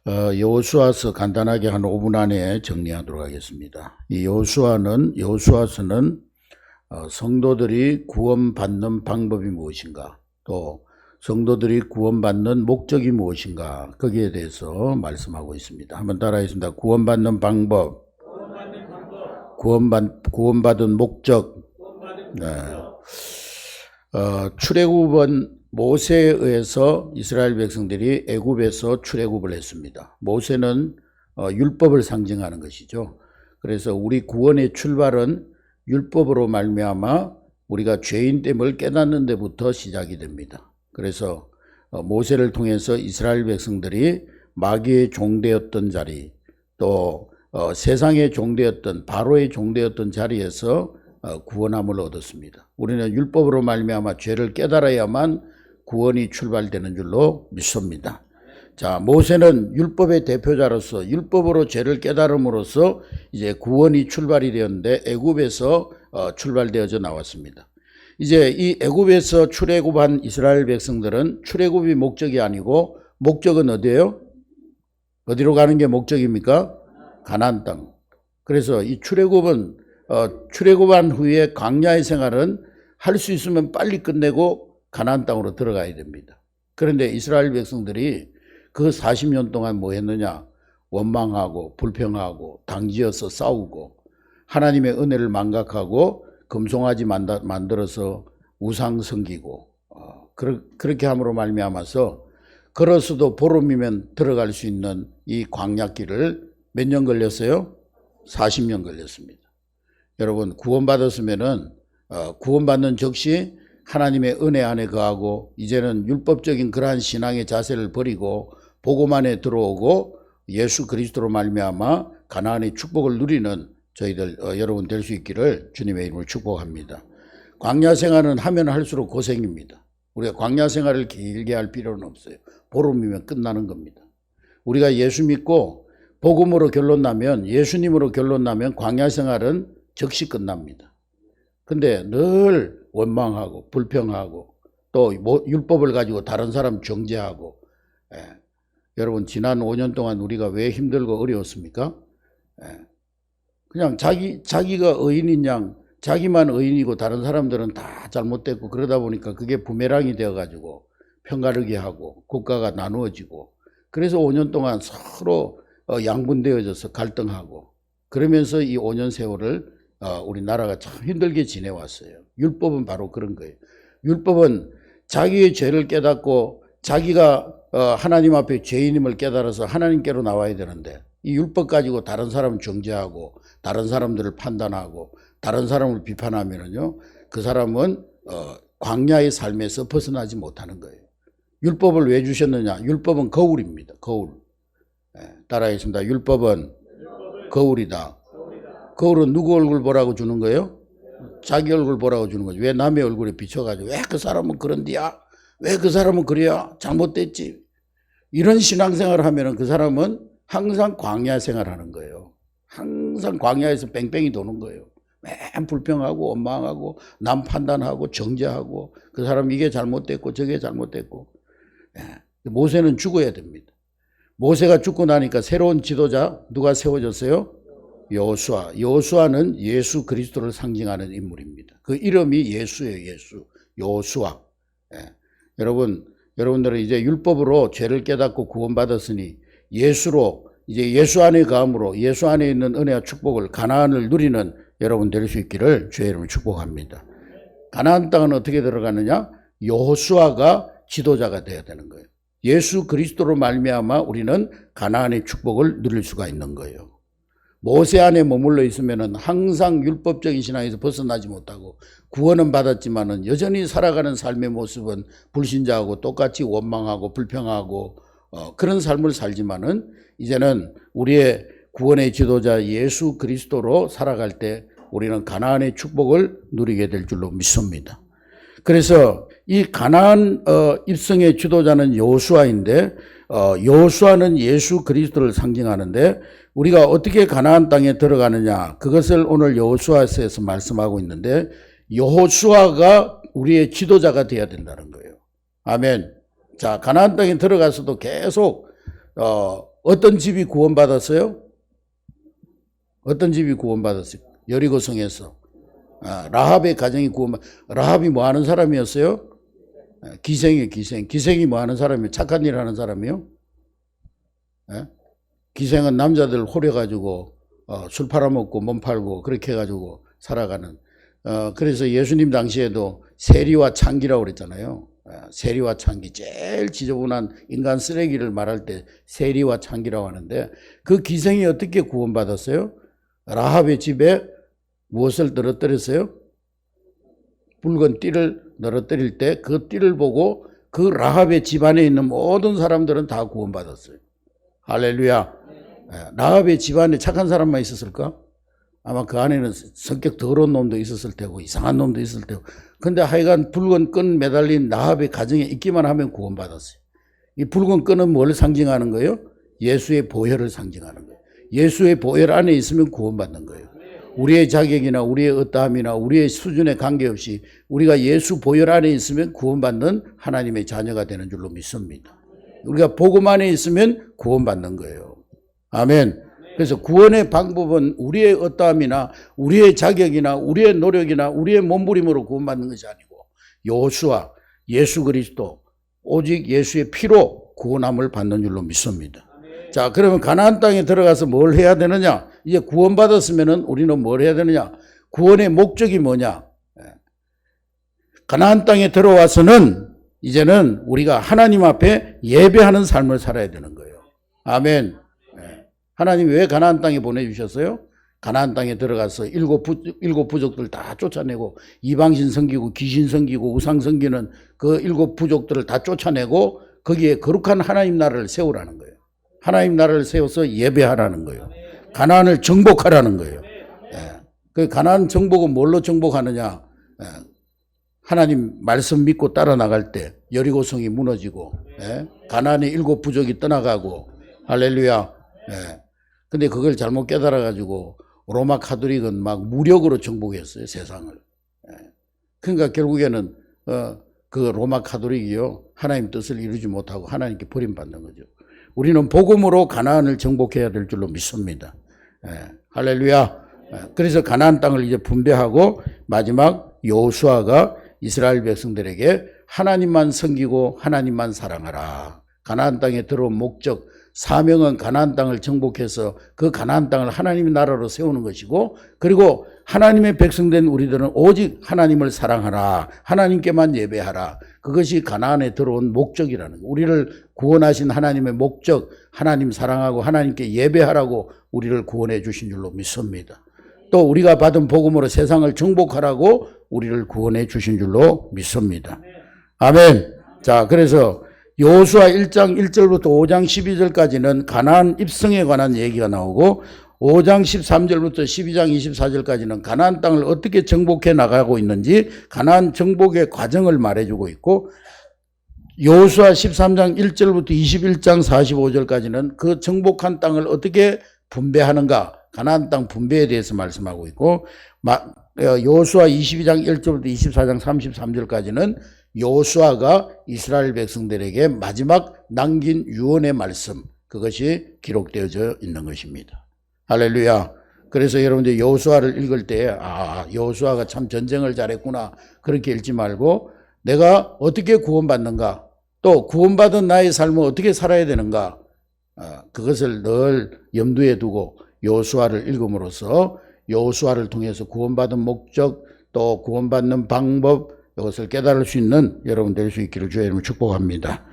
여호수아서 간단하게 한 5분 안에 정리하도록 하겠습니다. 이 여호수아서는 성도들이 구원받는 방법이 무엇인가, 또 성도들이 구원받는 목적이 무엇인가, 거기에 대해서 말씀하고 있습니다. 한번 따라하겠습니다. 구원받는 방법, 구원받은 목적. 네. 출애굽은 모세에 의해서 이스라엘 백성들이 애굽에서 출애굽을 했습니다. 모세는 율법을 상징하는 것이죠. 그래서 우리 구원의 출발은 율법으로 말미암아 우리가 죄인됨을 깨닫는 데부터 시작이 됩니다. 그래서 모세를 통해서 이스라엘 백성들이 마귀의 종되었던 자리, 또 세상의 종되었던 바로의 종되었던 자리에서 구원함을 얻었습니다. 우리는 율법으로 말미암아 죄를 깨달아야만 구원이 출발되는 줄로 믿습니다. 자, 모세는 율법의 대표자로서 율법으로 죄를 깨달음으로써 이제 구원이 출발이 되었는데 애굽에서 출발되어져 나왔습니다. 이제 이 애굽에서 출애굽한 이스라엘 백성들은 출애굽이 목적이 아니고 목적은 어디예요? 어디로 가는 게 목적입니까? 가나안 땅. 그래서 이 출애굽은 출애굽한 후에 광야의 생활은 할 수 있으면 빨리 끝내고 가나안 땅으로 들어가야 됩니다. 그런데 이스라엘 백성들이 그 40년 동안 뭐 했느냐? 원망하고 불평하고 당지어서 싸우고 하나님의 은혜를 망각하고 금송아지 만들어서 우상 섬기고 그렇게 함으로 말미암아서 걸어서도 보름이면 들어갈 수 있는 이 광야길을 몇 년 걸렸어요? 40년 걸렸습니다. 여러분, 구원받았으면은 구원받는 즉시 하나님의 은혜 안에 거하고 이제는 율법적인 그러한 신앙의 자세를 버리고 복음 안에 들어오고 예수 그리스도로 말미암아 가나안의 축복을 누리는 저희들 여러분 될 수 있기를 주님의 이름으로 축복합니다. 광야 생활은 하면 할수록 고생입니다. 우리가 광야 생활을 길게 할 필요는 없어요. 보름이면 끝나는 겁니다. 우리가 예수 믿고 복음으로 결론 나면, 예수님으로 결론 나면 광야 생활은 즉시 끝납니다. 근데 늘 원망하고 불평하고 또 율법을 가지고 다른 사람 정죄하고, 여러분 지난 5년 동안 우리가 왜 힘들고 어려웠습니까? 그냥 자기가 의인인 양 자기만 의인이고 다른 사람들은 다 잘못됐고, 그러다 보니까 그게 부메랑이 되어가지고 편가르기 하고 국가가 나누어지고, 그래서 5년 동안 서로 양분되어져서 갈등하고, 그러면서 이 5년 세월을 우리나라가 참 힘들게 지내왔어요. 율법은 바로 그런 거예요. 율법은 자기의 죄를 깨닫고 자기가 하나님 앞에 죄인임을 깨달아서 하나님께로 나와야 되는데, 이 율법 가지고 다른 사람을 정죄하고 다른 사람들을 판단하고 다른 사람을 비판하면은요, 그 사람은 광야의 삶에서 벗어나지 못하는 거예요. 율법을 왜 주셨느냐? 율법은 거울입니다. 거울. 따라하겠습니다. 율법은 거울이다. 거울은 누구 얼굴 보라고 주는 거예요? 자기 얼굴 보라고 주는 거죠. 왜 남의 얼굴에 비춰가지고 왜 그 사람은 그런디야? 왜 그 사람은 그래야? 잘못됐지. 이런 신앙생활을 하면은 그 사람은 항상 광야 생활하는 거예요. 항상 광야에서 뺑뺑이 도는 거예요. 맨 불평하고 원망하고 남 판단하고 정죄하고 그 사람 이게 잘못됐고 저게 잘못됐고. 모세는 죽어야 됩니다. 모세가 죽고 나니까 새로운 지도자 누가 세워졌어요? 여호수아. 여호수아는 예수 그리스도를 상징하는 인물입니다. 그 이름이 예수예요. 예수. 여호수아. 여러분들은 이제 율법으로 죄를 깨닫고 구원받았으니 예수로, 이제 예수 안에 거함으로 예수 안에 있는 은혜와 축복을, 가나안을 누리는 여러분 될 수 있기를 주의 이름으로 축복합니다. 가나안 땅은 어떻게 들어가느냐? 여호수아가 지도자가 되어야 되는 거예요. 예수 그리스도로 말미암아 우리는 가나안의 축복을 누릴 수가 있는 거예요. 모세 안에 머물러 있으면은 항상 율법적인 신앙에서 벗어나지 못하고 구원은 받았지만은 여전히 살아가는 삶의 모습은 불신자하고 똑같이 원망하고 불평하고 그런 삶을 살지만은, 이제는 우리의 구원의 지도자 예수 그리스도로 살아갈 때 우리는 가나안의 축복을 누리게 될 줄로 믿습니다. 그래서 이 가나안 입성의 지도자는 여호수아인데, 여호수아는 예수 그리스도를 상징하는데, 우리가 어떻게 가나안 땅에 들어가느냐, 그것을 오늘 여호수아서에서 말씀하고 있는데, 여호수아가 우리의 지도자가 되어야 된다는 거예요. 아멘. 자, 가나안 땅에 들어가서도 계속 어떤 집이 구원받았어요? 어떤 집이 구원받았어요? 여리고성에서. 라합의 가정이 라합이 뭐 하는 사람이었어요? 기생이에요, 기생. 기생이 뭐 하는 사람이에요? 착한 일 하는 사람이요? 기생은 남자들 호려가지고, 술 팔아먹고 몸 팔고 그렇게 해가지고 살아가는. 그래서 예수님 당시에도 세리와 창기라고 그랬잖아요. 세리와 창기. 제일 지저분한 인간 쓰레기를 말할 때 세리와 창기라고 하는데 그 기생이 어떻게 구원받았어요? 라합의 집에 무엇을 떨어뜨렸어요? 붉은 띠를 떨어뜨릴 때 그 띠를 보고 그 라합의 집안에 있는 모든 사람들은 다 구원받았어요. 할렐루야. 라합의 집안에 착한 사람만 있었을까? 아마 그 안에는 성격 더러운 놈도 있었을 테고 이상한 놈도 있을 테고. 근데 하여간 붉은 끈 매달린 라합의 가정에 있기만 하면 구원받았어요. 이 붉은 끈은 뭘 상징하는 거예요? 예수의 보혈을 상징하는 거예요. 예수의 보혈 안에 있으면 구원받는 거예요. 우리의 자격이나 우리의 어떠함이나 우리의 수준에 관계없이 우리가 예수 보혈 안에 있으면 구원받는 하나님의 자녀가 되는 줄로 믿습니다. 우리가 복음 안에 있으면 구원받는 거예요. 아멘. 그래서 구원의 방법은 우리의 어떠함이나 우리의 자격이나 우리의 노력이나 우리의 몸부림으로 구원받는 것이 아니고 여호수아, 예수 그리스도, 오직 예수의 피로 구원함을 받는 줄로 믿습니다. 자, 그러면 가나안 땅에 들어가서 뭘 해야 되느냐? 이제 구원받았으면은 우리는 뭘 해야 되느냐? 구원의 목적이 뭐냐? 가나안 땅에 들어와서는 이제는 우리가 하나님 앞에 예배하는 삶을 살아야 되는 거예요. 아멘. 하나님이 왜 가나안 땅에 보내주셨어요? 가나안 땅에 들어가서 일곱 부족들 다 쫓아내고 이방신 섬기고 귀신 섬기고 우상 섬기는 그 일곱 부족들을 다 쫓아내고 거기에 거룩한 하나님 나라를 세우라는 거예요. 하나님 나라를 세워서 예배하라는 거예요. 가나안을 정복하라는 거예요. 그 가나안 정복은 뭘로 정복하느냐? 하나님 말씀 믿고 따라 나갈 때 여리고성이 무너지고 가나안의 일곱 부족이 떠나가고 할렐루야. 근데 그걸 잘못 깨달아가지고 로마 카톨릭은 막 무력으로 정복했어요, 세상을. 그러니까 결국에는 그 로마 카톨릭이요 하나님 뜻을 이루지 못하고 하나님께 버림받는 거죠. 우리는 복음으로 가나안을 정복해야 될 줄로 믿습니다. 할렐루야. 그래서 가나안 땅을 이제 분배하고 마지막 여호수아가 이스라엘 백성들에게 하나님만 섬기고 하나님만 사랑하라. 가나안 땅에 들어온 목적, 사명은 가나안 땅을 정복해서 그 가나안 땅을 하나님의 나라로 세우는 것이고, 그리고 하나님의 백성된 우리들은 오직 하나님을 사랑하라, 하나님께만 예배하라. 그것이 가나안에 들어온 목적이라는 거예요. 우리를 구원하신 하나님의 목적, 하나님 사랑하고 하나님께 예배하라고 우리를 구원해 주신 줄로 믿습니다. 또 우리가 받은 복음으로 세상을 정복하라고 우리를 구원해 주신 줄로 믿습니다. 아멘. 자, 그래서 여호수아 1장 1절부터 5장 12절까지는 가나안 입성에 관한 얘기가 나오고, 5장 13절부터 12장 24절까지는 가나안 땅을 어떻게 정복해 나가고 있는지 가나안 정복의 과정을 말해주고 있고, 여호수아 13장 1절부터 21장 45절까지는 그 정복한 땅을 어떻게 분배하는가, 가나안 땅 분배에 대해서 말씀하고 있고, 여호수아 22장 1절부터 24장 33절까지는 여호수아가 이스라엘 백성들에게 마지막 남긴 유언의 말씀, 그것이 기록되어져 있는 것입니다. 할렐루야. 그래서 여러분들 여호수아를 읽을 때 여호수아가 참 전쟁을 잘했구나 그렇게 읽지 말고, 내가 어떻게 구원받는가, 또 구원받은 나의 삶을 어떻게 살아야 되는가, 그것을 늘 염두에 두고 여호수아를 읽음으로써 여호수아를 통해서 구원받은 목적, 또 구원받는 방법, 이것을 깨달을 수 있는 여러분 될 수 있기를 주의 이름으로 축복합니다.